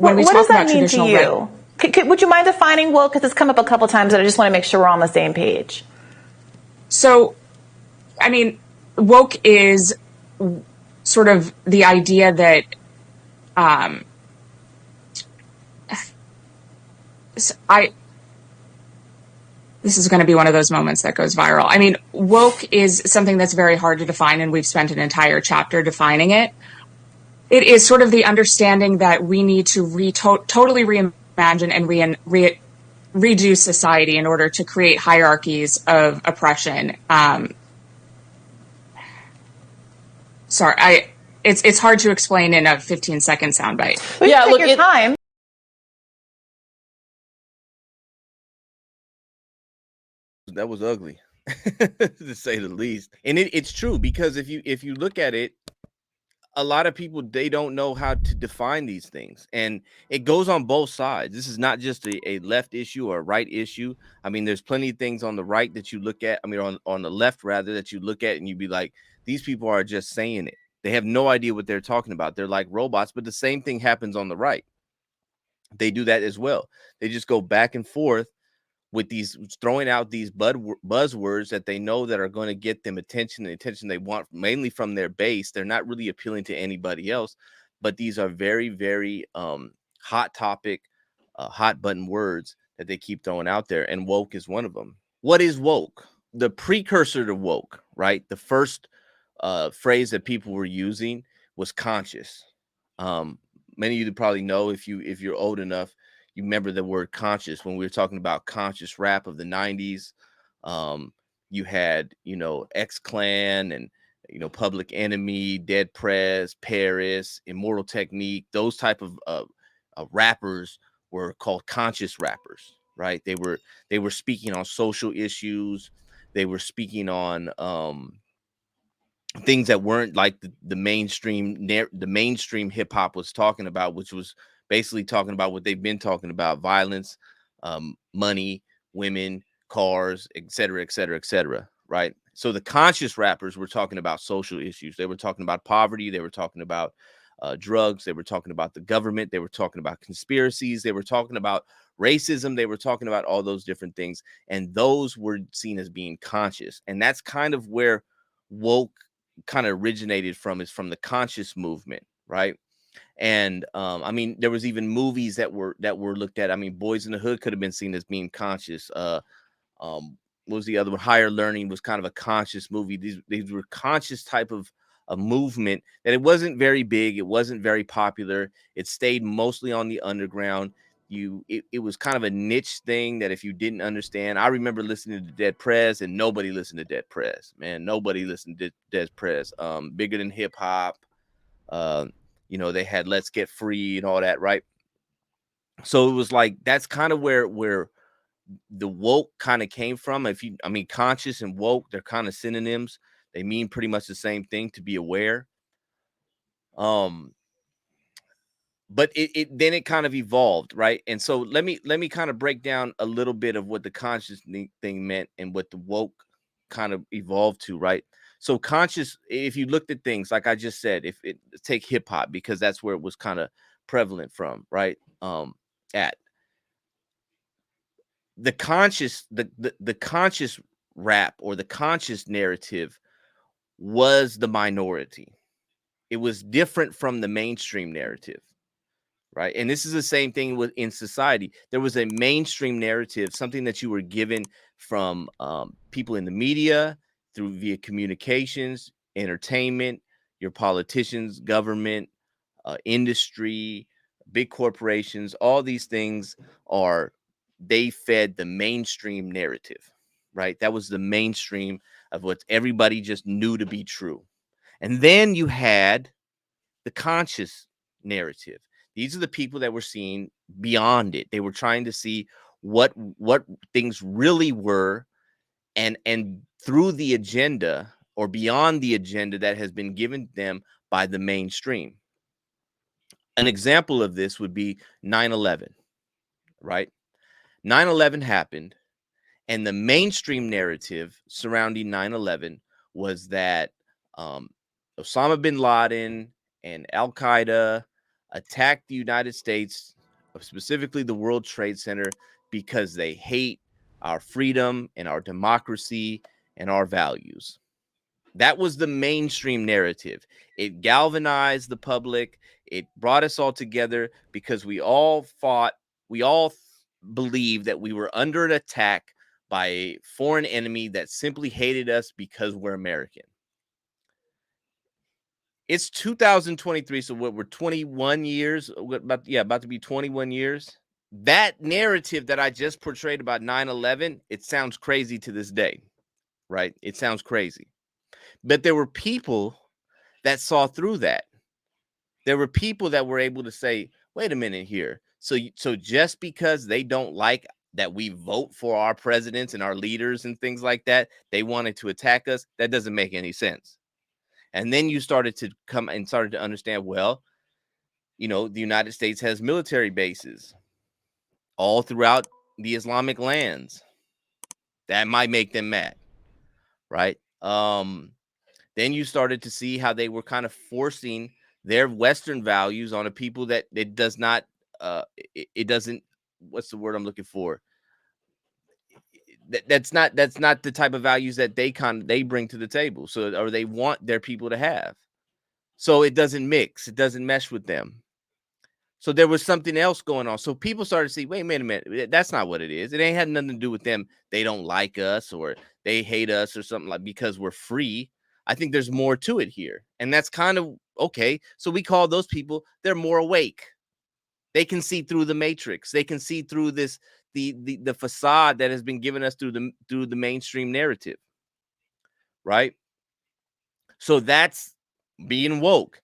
when we What talk does that about mean to traditional you? Would you mind defining woke? Because it's come up a couple times, and I just want to make sure we're on the same page. So, I mean, woke is sort of the idea that this is going to be one of those moments that goes viral. I mean, woke is something that's very hard to define, and we've spent an entire chapter defining it. It is sort of the understanding that we need to totally reimagine and redo society in order to create hierarchies of oppression. Sorry, it's hard to explain in a 15-second soundbite. Well, yeah, take your time. That was ugly, to say the least. And it's true, because if you look at it, a lot of people, they don't know how to define these things, and it goes on both sides. This is not just a left issue or a right issue. I mean, there's plenty of things on the right that you look at, I mean, on the left rather, that you look at and you'd be like, these people are just saying it. They have no idea what they're talking about. They're like robots. But the same thing happens on the right. They do that as well. They just go back and forth with these, throwing out these buzzwords that they know that are going to get them attention, the attention they want, mainly from their base. They're not really appealing to anybody else, but these are very, very hot topic, hot button words that they keep throwing out there, and woke is one of them. What is woke? The precursor to woke, right? The first phrase that people were using was conscious. Many of you probably know, if you're old enough, you remember the word conscious when we were talking about conscious rap of the 90s. You had, X-Clan and, Public Enemy, Dead Prez, Paris, Immortal Technique. Those type of rappers were called conscious rappers, right? They were speaking on social issues. They were speaking on things that weren't like the mainstream hip hop was talking about, which was basically talking about what they've been talking about: violence, money, women, cars, etc., etc., etc. Right? So the conscious rappers were talking about social issues. They were talking about poverty. They were talking about drugs. They were talking about the government. They were talking about conspiracies. They were talking about racism. They were talking about all those different things, and those were seen as being conscious. And that's kind of where woke kind of originated from, is from the conscious movement, right? And I mean, there was even movies that were looked at. I mean, Boys in the Hood could have been seen as being conscious. What was the other one? Higher Learning was kind of a conscious movie. These were conscious type of a movement that it wasn't very big. It wasn't very popular. It stayed mostly on the underground. It was kind of a niche thing that if you didn't understand, I remember listening to Dead Prez, and nobody listened to Dead Prez, man. Nobody listened to Dead Prez. Bigger Than Hip Hop. They had Let's Get Free and all that, right? So it was like, that's kind of where the woke kind of came from. Conscious and woke, they're kind of synonyms. They mean pretty much the same thing, to be aware. But then it kind of evolved, right? And so let me kind of break down a little bit of what the conscious thing meant and what the woke kind of evolved to, right? So conscious, if you looked at things like I just said, take hip hop, because that's where it was kind of prevalent from, right? At the conscious, the conscious rap, or the conscious narrative, was the minority. It was different from the mainstream narrative. Right. And this is the same thing in society. There was a mainstream narrative, something that you were given from people in the media, via communications, entertainment, your politicians, government, industry, big corporations. All these things they fed the mainstream narrative. Right. That was the mainstream of what everybody just knew to be true. And then you had the conscious narrative. These are the people that were seeing beyond it. They were trying to see what things really were, and through the agenda, or beyond the agenda that has been given them by the mainstream. An example of this would be 9/11, right? 9/11 happened, and the mainstream narrative surrounding 9/11 was that Osama bin Laden and Al-Qaeda attacked the United States specifically the World Trade Center, because they hate our freedom and our democracy and our values. That was the mainstream narrative. It galvanized the public. It brought us all together because we all believed that we were under an attack by a foreign enemy that simply hated us because we're American. It's 2023, so what, we're 21 years, about to be 21 years. That narrative that I just portrayed about 9/11, it sounds crazy to this day, right? It sounds crazy. But there were people that saw through that. There were people that were able to say, wait a minute here. So just because they don't like that we vote for our presidents and our leaders and things like that, they wanted to attack us, that doesn't make any sense. And then you started to come and started to understand, well, the United States has military bases all throughout the Islamic lands. That might make them mad, right? Then you started to see how they were kind of forcing their Western values on a people that it does not, it doesn't, what's the word I'm looking for? That's not the type of values that they bring to the table. So, or they want their people to have. So it doesn't mix, it doesn't mesh with them. So there was something else going on. So people started to see, wait a minute, that's not what it is. It ain't had nothing to do with them. They don't like us or they hate us or something, like because we're free. I think there's more to it here. And that's kind of okay. So we call those people, they're more awake. They can see through the matrix. They can see through this, the facade that has been given us through the mainstream narrative. Right? So that's being woke.